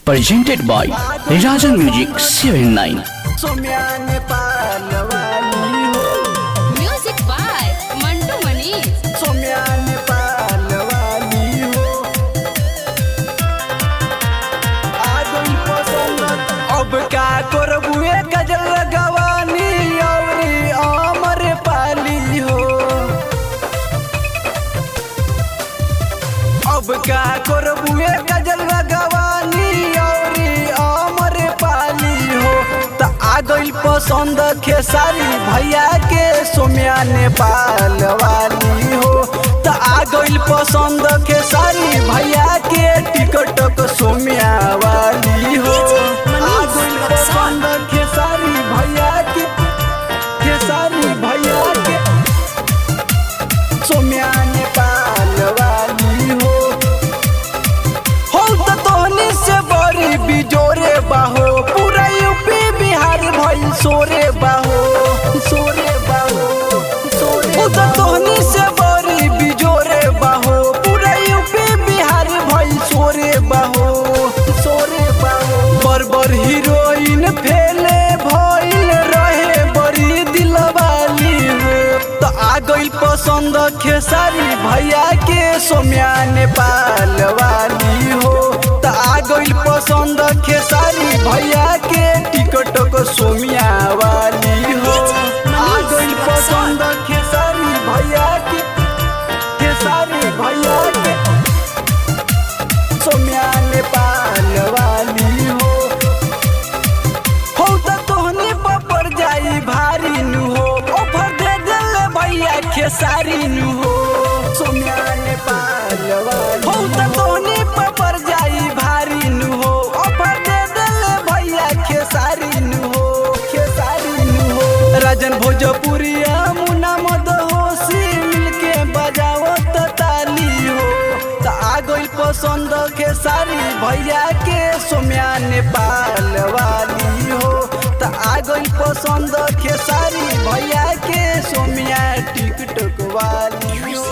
presented by Rajan Music 79। Music by Mantu Manish. अब का करबुए गजल गवानी औरी अमर पाली हो। अब का करबुए गजल गवानी औरी अमर पाली हो। त आ गइल पसंद खेसारी भैया के सोम्या नेपाल वाली हो। त आ गइल पसंद खेसारी भैया के टिकटक सोम्या वाली हो। पसंद खेसारी भैया के सोम्या नेपाल वाली हो। तो तोहनी से बड़ी बिजोरे बाहो पूरा यूपी बिहार भइल सोरे बाहो। तो तोहनी से बड़ी बिजोरे बाहो पूरा यूपी बिहार भइल सोरे बाहो। बरबर हीरोइन फेले भइल रहे बड़ी दिलवाली हो। तो आ गइल पसंद खेसारी भैया के सोम्या नेपाल वाली हो। तो आ गइल पसंद खेसारी भैया के टिकटक सोम्या वाली हो। आ गइल पसंद खेसारी भैया के सोम्या नेपाल वाली हो। तोहनी पर जाई भारी नु हो ऑफर दे दिल भैया खेसारी नु हो। सोम्या नेपाल वाली हो। तोहनी पर जाई भारी नु हो ऑफर दे दिल भैया खेसारी नु हो। राजन भोजपुरिया मुन्ना मदहोशी मिलके बजावत ताली हो। त आ गइल पसंद खेसारी भैया के सोम्या नेपाल वाली हो। त आ गइल पसंद खेसारी भैया के सोम्या टिकटक वाली हो।